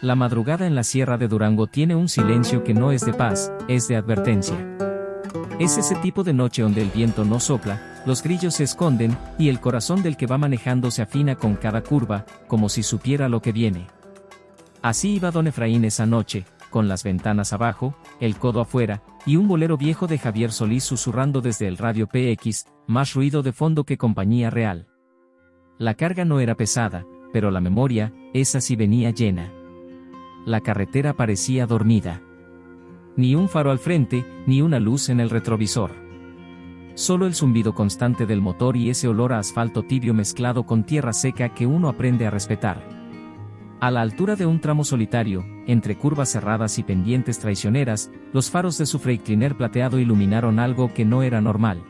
La madrugada en la Sierra de Durango tiene un silencio que no es de paz, es de advertencia. Es ese tipo de noche donde el viento no sopla, los grillos se esconden, y el corazón del que va manejando se afina con cada curva, como si supiera lo que viene. Así iba don Efraín esa noche, con las ventanas abajo, el codo afuera, y un bolero viejo de Javier Solís susurrando desde el radio PX, más ruido de fondo que compañía real. La carga no era pesada, pero la memoria, esa sí venía llena. La carretera parecía dormida. Ni un faro al frente, ni una luz en el retrovisor. Solo el zumbido constante del motor y ese olor a asfalto tibio mezclado con tierra seca que uno aprende a respetar. A la altura de un tramo solitario, entre curvas cerradas y pendientes traicioneras, los faros de su Freightliner plateado iluminaron algo que no era normal.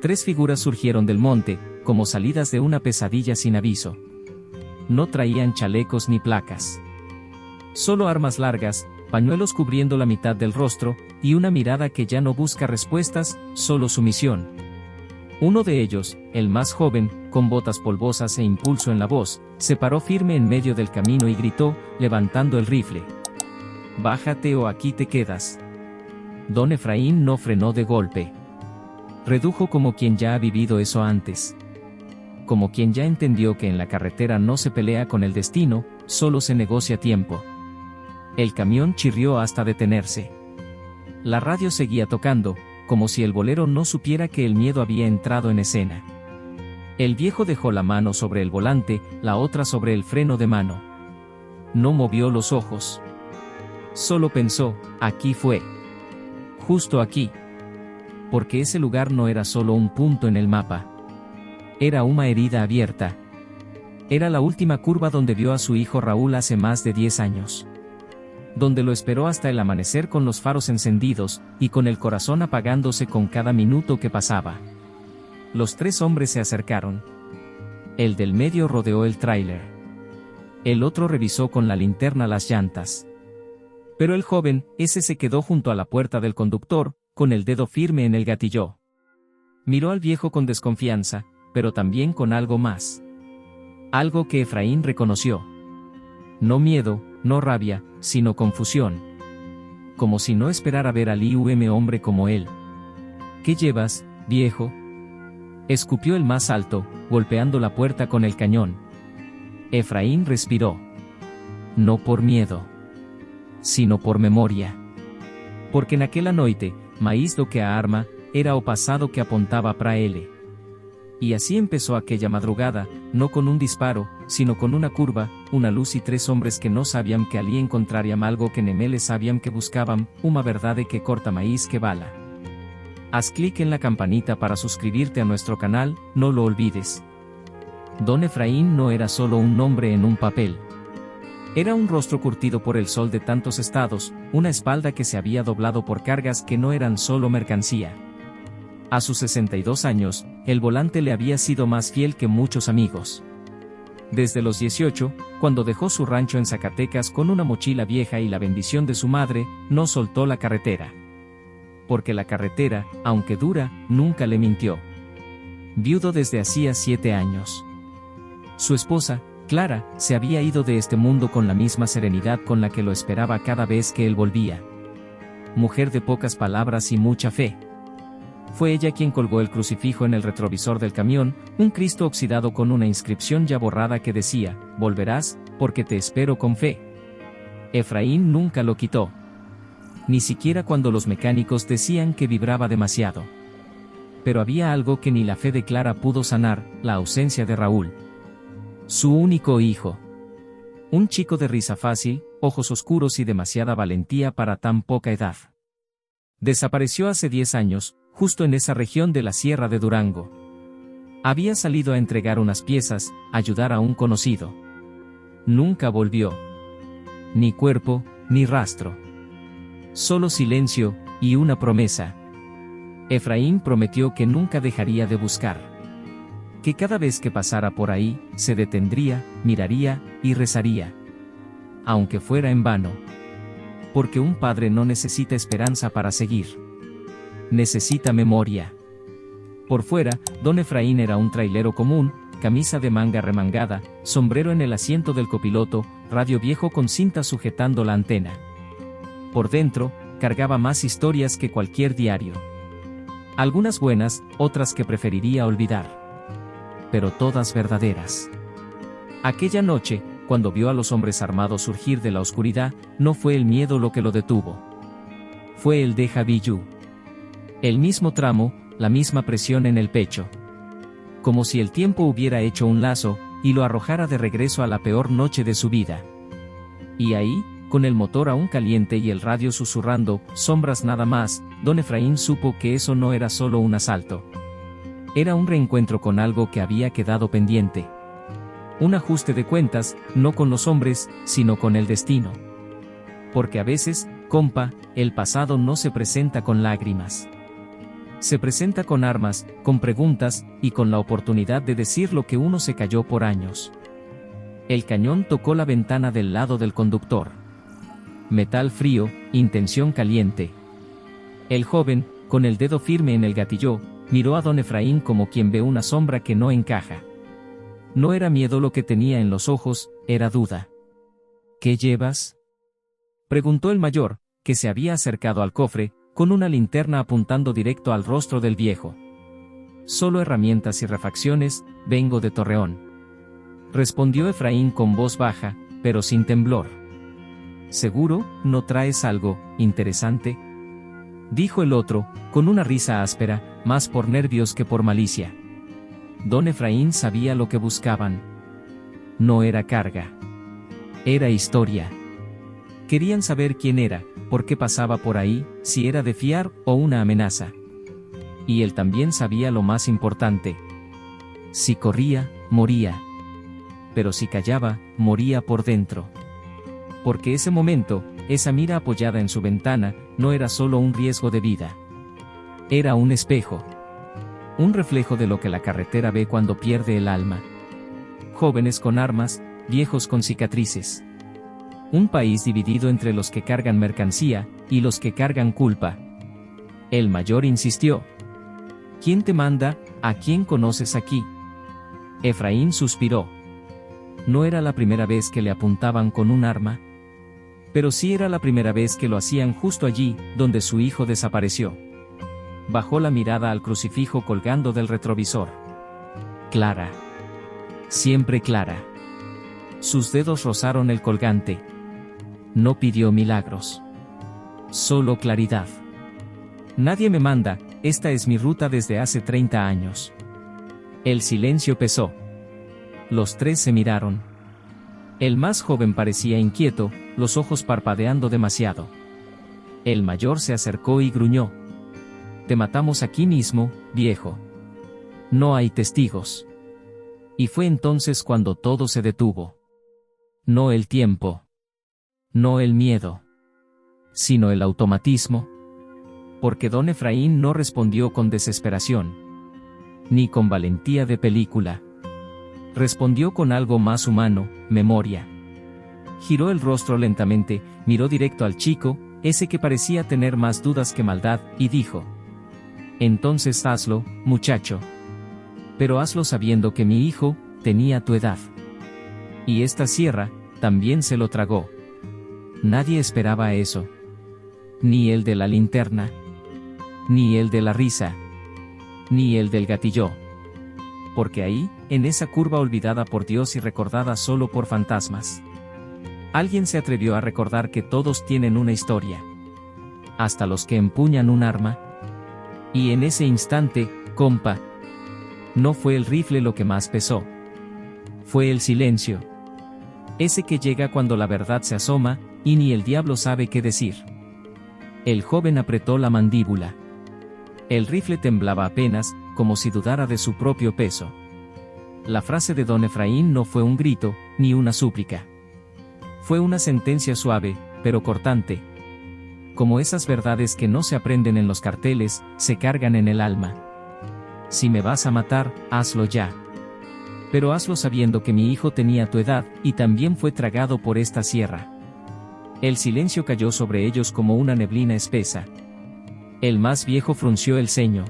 3 figuras surgieron del monte, como salidas de una pesadilla sin aviso. No traían chalecos ni placas. Solo armas largas, pañuelos cubriendo la mitad del rostro, y una mirada que ya no busca respuestas, solo sumisión. Uno de ellos, el más joven, con botas polvosas e impulso en la voz, se paró firme en medio del camino y gritó, levantando el rifle: «Bájate o aquí te quedas». Don Efraín no frenó de golpe. Redujo como quien ya ha vivido eso antes. Como quien ya entendió que en la carretera no se pelea con el destino, solo se negocia tiempo. El camión chirrió hasta detenerse. La radio seguía tocando, como si el bolero no supiera que el miedo había entrado en escena. El viejo dejó la mano sobre el volante, la otra sobre el freno de mano. No movió los ojos. Solo pensó, aquí fue. Justo aquí. Porque ese lugar no era solo un punto en el mapa. Era una herida abierta. Era la última curva donde vio a su hijo Raúl hace más de 10 años. Donde lo esperó hasta el amanecer con los faros encendidos, y con el corazón apagándose con cada minuto que pasaba. Los 3 hombres se acercaron. El del medio rodeó el tráiler. El otro revisó con la linterna las llantas. Pero el joven, ese se quedó junto a la puerta del conductor, con el dedo firme en el gatillo. Miró al viejo con desconfianza, pero también con algo más. Algo que Efraín reconoció. No miedo, no rabia, sino confusión. Como si no esperara ver al hombre como él. ¿Qué llevas, viejo?, escupió el más alto, golpeando la puerta con el cañón. Efraín respiró. No por miedo, sino por memoria. Porque en aquella noite, maíz lo que a arma, era o pasado que apuntaba pra ele. Y así empezó aquella madrugada, no con un disparo, sino con una curva, una luz y 3 hombres que no sabían que allí encontrarían algo que nemeles sabían que buscaban, una verdad que corta maíz que bala. Haz clic en la campanita para suscribirte a nuestro canal, no lo olvides. Don Efraín no era solo un nombre en un papel. Era un rostro curtido por el sol de tantos estados, una espalda que se había doblado por cargas que no eran solo mercancía. A sus 62 años, el volante le había sido más fiel que muchos amigos. Desde los 18, cuando dejó su rancho en Zacatecas con una mochila vieja y la bendición de su madre, no soltó la carretera. Porque la carretera, aunque dura, nunca le mintió. Viudo desde hacía 7 años. Su esposa, Clara, se había ido de este mundo con la misma serenidad con la que lo esperaba cada vez que él volvía. Mujer de pocas palabras y mucha fe. Fue ella quien colgó el crucifijo en el retrovisor del camión, un Cristo oxidado con una inscripción ya borrada que decía: «Volverás, porque te espero con fe». Efraín nunca lo quitó. Ni siquiera cuando los mecánicos decían que vibraba demasiado. Pero había algo que ni la fe de Clara pudo sanar: la ausencia de Raúl. Su único hijo. Un chico de risa fácil, ojos oscuros y demasiada valentía para tan poca edad. Desapareció hace 10 años, justo en esa región de la Sierra de Durango. Había salido a entregar unas piezas, ayudar a un conocido. Nunca volvió. Ni cuerpo, ni rastro. Solo silencio, y una promesa. Efraín prometió que nunca dejaría de buscar. Que cada vez que pasara por ahí, se detendría, miraría, y rezaría. Aunque fuera en vano. Porque un padre no necesita esperanza para seguir. Necesita memoria. Por fuera, don Efraín era un trailero común, camisa de manga remangada, sombrero en el asiento del copiloto, radio viejo con cinta sujetando la antena. Por dentro, cargaba más historias que cualquier diario. Algunas buenas, otras que preferiría olvidar. Pero todas verdaderas. Aquella noche, cuando vio a los hombres armados surgir de la oscuridad, no fue el miedo lo que lo detuvo. Fue el déjà vu. El mismo tramo, la misma presión en el pecho. Como si el tiempo hubiera hecho un lazo, y lo arrojara de regreso a la peor noche de su vida. Y ahí, con el motor aún caliente y el radio susurrando, sombras nada más, don Efraín supo que eso no era solo un asalto. Era un reencuentro con algo que había quedado pendiente. Un ajuste de cuentas, no con los hombres, sino con el destino. Porque a veces, compa, el pasado no se presenta con lágrimas. Se presenta con armas, con preguntas, y con la oportunidad de decir lo que uno se calló por años. El cañón tocó la ventana del lado del conductor. Metal frío, intención caliente. El joven, con el dedo firme en el gatillo, miró a don Efraín como quien ve una sombra que no encaja. No era miedo lo que tenía en los ojos, era duda. ¿Qué llevas?, preguntó el mayor, que se había acercado al cofre, con una linterna apuntando directo al rostro del viejo. Solo herramientas y refacciones, vengo de Torreón. Respondió Efraín con voz baja, pero sin temblor. ¿Seguro, no traes algo interesante?, dijo el otro, con una risa áspera, más por nervios que por malicia. Don Efraín sabía lo que buscaban. No era carga. Era historia. Querían saber quién era, por qué pasaba por ahí, si era de fiar o una amenaza. Y él también sabía lo más importante. Si corría, moría. Pero si callaba, moría por dentro. Porque ese momento, esa mira apoyada en su ventana, no era solo un riesgo de vida. Era un espejo. Un reflejo de lo que la carretera ve cuando pierde el alma. Jóvenes con armas, viejos con cicatrices. Un país dividido entre los que cargan mercancía, y los que cargan culpa. El mayor insistió. ¿Quién te manda? ¿A quién conoces aquí? Efraín suspiró. No era la primera vez que le apuntaban con un arma. Pero sí era la primera vez que lo hacían justo allí, donde su hijo desapareció. Bajó la mirada al crucifijo colgando del retrovisor. Clara. Siempre clara. Sus dedos rozaron el colgante. No pidió milagros. Solo claridad. Nadie me manda, esta es mi ruta desde hace 30 años. El silencio pesó. Los tres se miraron. El más joven parecía inquieto, los ojos parpadeando demasiado. El mayor se acercó y gruñó. Te matamos aquí mismo, viejo. No hay testigos. Y fue entonces cuando todo se detuvo. No el tiempo. No el miedo. Sino el automatismo. Porque don Efraín no respondió con desesperación. Ni con valentía de película. Respondió con algo más humano, memoria. Giró el rostro lentamente, miró directo al chico, ese que parecía tener más dudas que maldad, y dijo: entonces hazlo, muchacho. Pero hazlo sabiendo que mi hijo tenía tu edad. Y esta sierra también se lo tragó. Nadie esperaba eso. Ni el de la linterna. Ni el de la risa. Ni el del gatillo. Porque ahí, en esa curva olvidada por Dios y recordada solo por fantasmas, alguien se atrevió a recordar que todos tienen una historia. Hasta los que empuñan un arma. Y en ese instante, compa, no fue el rifle lo que más pesó. Fue el silencio. Ese que llega cuando la verdad se asoma, y ni el diablo sabe qué decir. El joven apretó la mandíbula. El rifle temblaba apenas, como si dudara de su propio peso. La frase de don Efraín no fue un grito, ni una súplica. Fue una sentencia suave, pero cortante. Como esas verdades que no se aprenden en los carteles, se cargan en el alma. Si me vas a matar, hazlo ya. Pero hazlo sabiendo que mi hijo tenía tu edad, y también fue tragado por esta sierra. El silencio cayó sobre ellos como una neblina espesa. El más viejo frunció el ceño.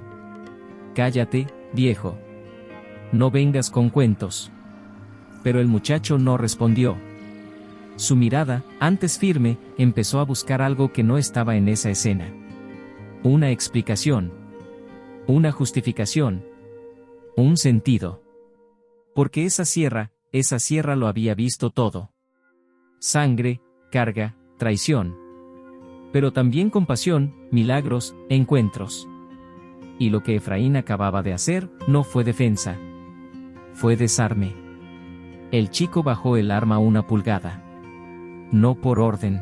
Cállate, viejo. no vengas con cuentos. Pero el muchacho no respondió. Su mirada, antes firme, empezó a buscar algo que no estaba en esa escena. Una explicación. Una justificación. Un sentido. Porque esa sierra lo había visto todo. Sangre, carga, traición. Pero también compasión, milagros, encuentros. Y lo que Efraín acababa de hacer, no fue defensa. Fue desarme. El chico bajó el arma 1 pulgada. No por orden.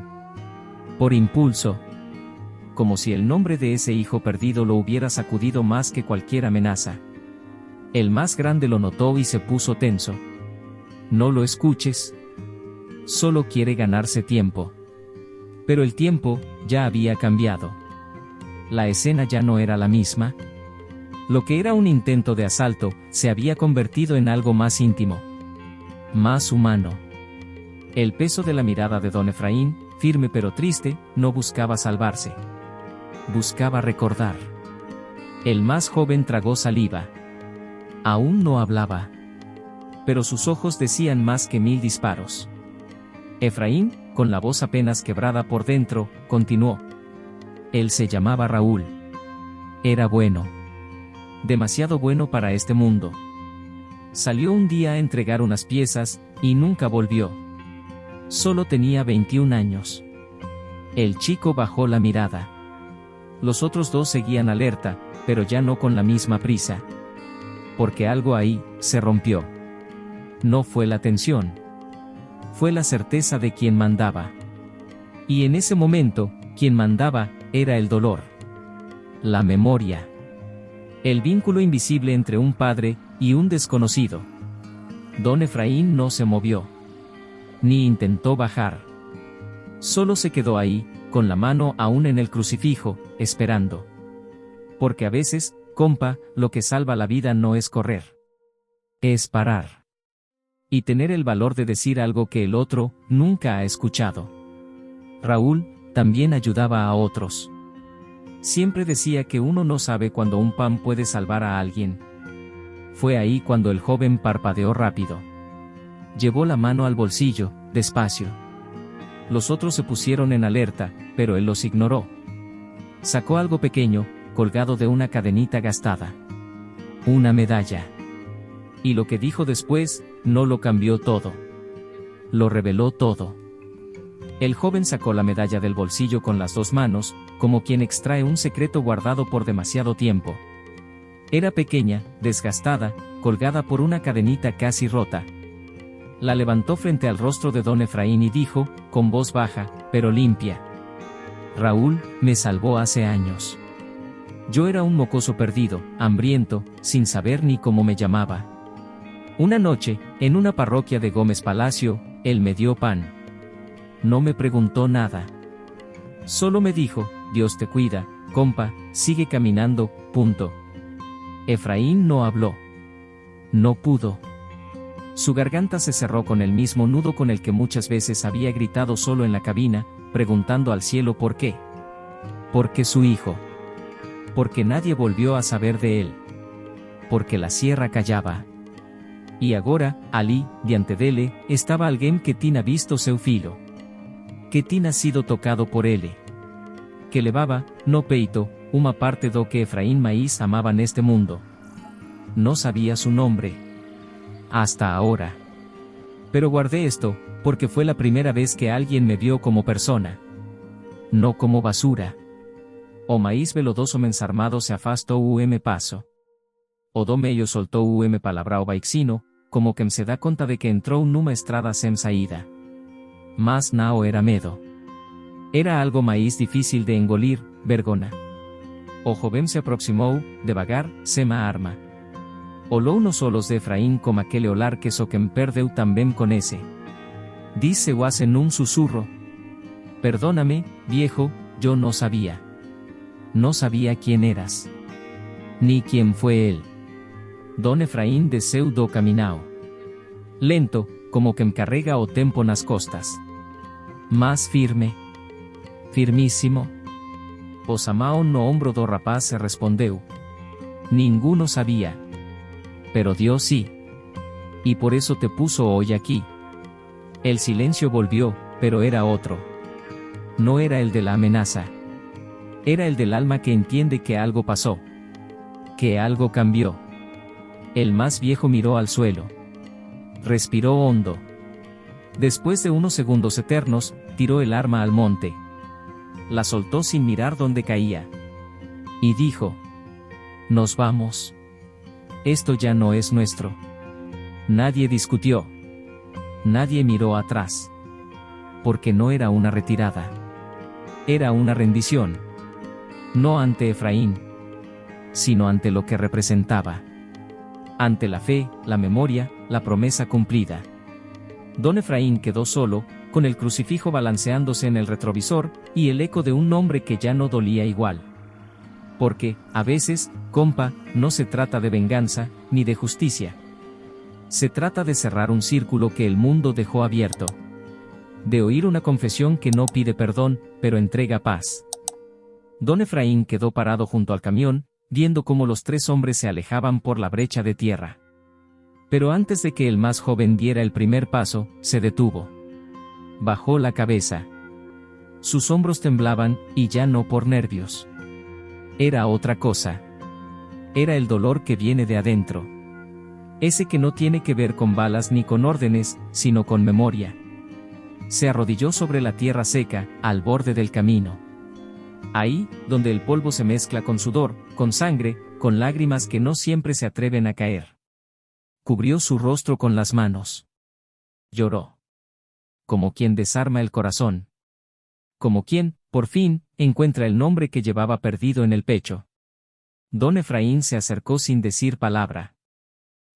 Por impulso. Como si el nombre de ese hijo perdido lo hubiera sacudido más que cualquier amenaza. El más grande lo notó y se puso tenso. No lo escuches. Solo quiere ganarse tiempo. Pero el tiempo, ya había cambiado. La escena ya no era la misma. Lo que era un intento de asalto, se había convertido en algo más íntimo. Más humano. El peso de la mirada de don Efraín, firme pero triste, no buscaba salvarse. Buscaba recordar. El más joven tragó saliva. Aún no hablaba. Pero sus ojos decían más que 1000 disparos. Efraín, con la voz apenas quebrada por dentro, continuó. Él se llamaba Raúl. Era bueno. Demasiado bueno para este mundo. Salió un día a entregar unas piezas, y nunca volvió. Solo tenía 21 años. El chico bajó la mirada. Los otros dos seguían alerta, pero ya no con la misma prisa. Porque algo ahí, se rompió. No fue la tensión. Fue la certeza de quien mandaba. Y en ese momento, quien mandaba, era el dolor. La memoria. El vínculo invisible entre un padre y un desconocido. Don Efraín no se movió. Ni intentó bajar. Solo se quedó ahí, con la mano aún en el crucifijo, esperando. Porque a veces, compa, lo que salva la vida no es correr. Es parar. Y tener el valor de decir algo que el otro nunca ha escuchado. Raúl también ayudaba a otros. Siempre decía que uno no sabe cuándo un pan puede salvar a alguien. Fue ahí cuando el joven parpadeó rápido. Llevó la mano al bolsillo, despacio. Los otros se pusieron en alerta, pero él los ignoró. Sacó algo pequeño, colgado de una cadenita gastada. Una medalla. Y lo que dijo después, no lo cambió todo. Lo reveló todo. El joven sacó la medalla del bolsillo con las 2 manos, como quien extrae un secreto guardado por demasiado tiempo. Era pequeña, desgastada, colgada por una cadenita casi rota. La levantó frente al rostro de don Efraín y dijo, con voz baja, pero limpia. Raúl, me salvó hace años. Yo era un mocoso perdido, hambriento, sin saber ni cómo me llamaba. Una noche, en una parroquia de Gómez Palacio, él me dio pan. No me preguntó nada. Solo me dijo, Dios te cuida, compa, sigue caminando, punto. Efraín no habló. No pudo. Su garganta se cerró con el mismo nudo con el que muchas veces había gritado solo en la cabina, preguntando al cielo por qué. Porque su hijo. Porque nadie volvió a saber de él. Porque la sierra callaba. Y agora, alí, diante dele, estaba alguien que tin ha visto seu filho. Que tin ha sido tocado por ele. Que levaba, no peito, uma parte do que Efraín Maíz amaba en este mundo. No sabía su nombre. Hasta ahora. Pero guardé esto, porque fue la primera vez que alguien me vio como persona. No como basura. O Maíz velodoso mensarmado se afastó paso. O do meio soltó palabra o baixino, como que se da conta de que entró numa estrada sem saída. Mas nao era medo. Era algo Maíz difícil de engolir, vergona. O joven se aproximou, devagar, sema arma. Olou nos solos de Efraín como aquele olar que so quen perdeu também con ese. Dice o hace nun susurro. Perdóname, viejo, yo no sabía. No sabía quién eras. Ni quién fue él. Don Efraín desceu do caminao. Lento, como que carrega o tempo nas costas. Más firme. Firmísimo. O samao no ombro do rapaz se respondeu. Ninguno sabía. pero Dios sí. Y por eso te puso hoy aquí. El silencio volvió, pero era otro. No era el de la amenaza. Era el del alma que entiende que algo pasó. Que algo cambió. El más viejo miró al suelo. Respiró hondo. Después de unos segundos eternos, tiró el arma al monte. La soltó sin mirar dónde caía. Y dijo: «Nos vamos. Esto ya no es nuestro». Nadie discutió. Nadie miró atrás. Porque no era una retirada. Era una rendición. No ante Efraín, sino ante lo que representaba. Ante la fe, la memoria, la promesa cumplida. Don Efraín quedó solo, con el crucifijo balanceándose en el retrovisor, y el eco de un nombre que ya no dolía igual. Porque, a veces, compa, no se trata de venganza, ni de justicia. Se trata de cerrar un círculo que el mundo dejó abierto. De oír una confesión que no pide perdón, pero entrega paz. Don Efraín quedó parado junto al camión, viendo cómo los tres hombres se alejaban por la brecha de tierra. Pero antes de que el más joven diera el primer paso, se detuvo. Bajó la cabeza. Sus hombros temblaban, y ya no por nervios. Era otra cosa. Era el dolor que viene de adentro. Ese que no tiene que ver con balas ni con órdenes, sino con memoria. Se arrodilló sobre la tierra seca, al borde del camino. Ahí, donde el polvo se mezcla con sudor, con sangre, con lágrimas que no siempre se atreven a caer. Cubrió su rostro con las manos. Lloró. Como quien desarma el corazón. Como quien, por fin, encuentra el nombre que llevaba perdido en el pecho. Don Efraín se acercó sin decir palabra.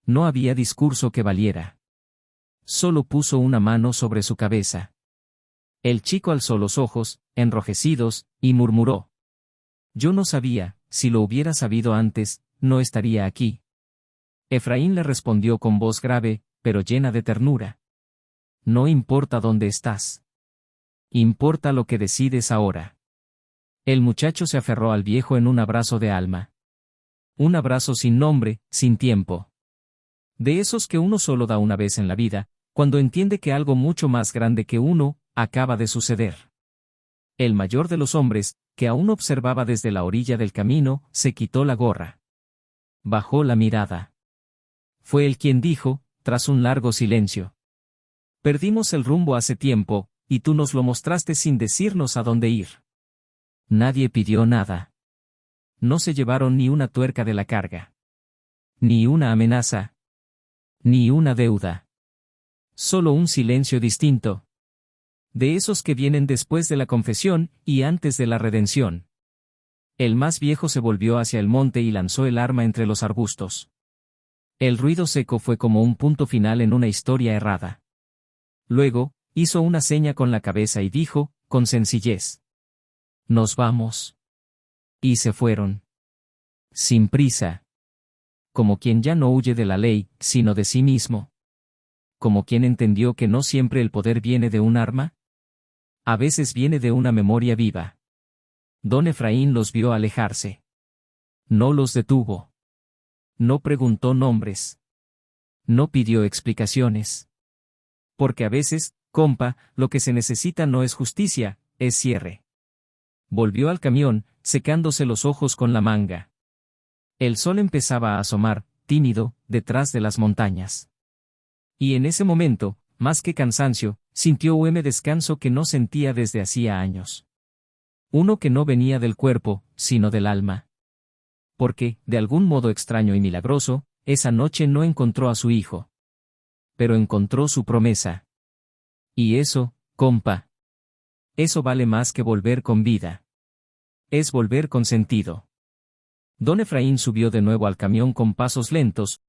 No había discurso que valiera. Solo puso una mano sobre su cabeza. El chico alzó los ojos, enrojecidos, y murmuró: «Yo no sabía, si lo hubiera sabido antes, no estaría aquí». Efraín le respondió con voz grave, pero llena de ternura: «No importa dónde estás. Importa lo que decides ahora». El muchacho se aferró al viejo en un abrazo de alma. Un abrazo sin nombre, sin tiempo. De esos que uno solo da una vez en la vida, cuando entiende que algo mucho más grande que uno, acaba de suceder. El mayor de los hombres, que aún observaba desde la orilla del camino, se quitó la gorra. Bajó la mirada. Fue él quien dijo, tras un largo silencio: «Perdimos el rumbo hace tiempo, y tú nos lo mostraste sin decirnos a dónde ir». Nadie pidió nada. No se llevaron ni una tuerca de la carga. Ni una amenaza. Ni una deuda. Solo un silencio distinto. De esos que vienen después de la confesión, y antes de la redención. El más viejo se volvió hacia el monte y lanzó el arma entre los arbustos. El ruido seco fue como un punto final en una historia errada. Luego, hizo una seña con la cabeza y dijo, con sencillez: «Nos vamos». Y se fueron. Sin prisa. Como quien ya no huye de la ley, sino de sí mismo. Como quien entendió que no siempre el poder viene de un arma. A veces viene de una memoria viva. Don Efraín los vio alejarse. No los detuvo. No preguntó nombres. No pidió explicaciones. Porque a veces, compa, lo que se necesita no es justicia, es cierre. Volvió al camión, secándose los ojos con la manga. El sol empezaba a asomar, tímido, detrás de las montañas. Y en ese momento, más que cansancio, sintió un descanso que no sentía desde hacía años. Uno que no venía del cuerpo, sino del alma. Porque, de algún modo extraño y milagroso, esa noche no encontró a su hijo. Pero encontró su promesa. Y eso, compa. Eso vale más que volver con vida. Es volver con sentido. Don Efraín subió de nuevo al camión con pasos lentos,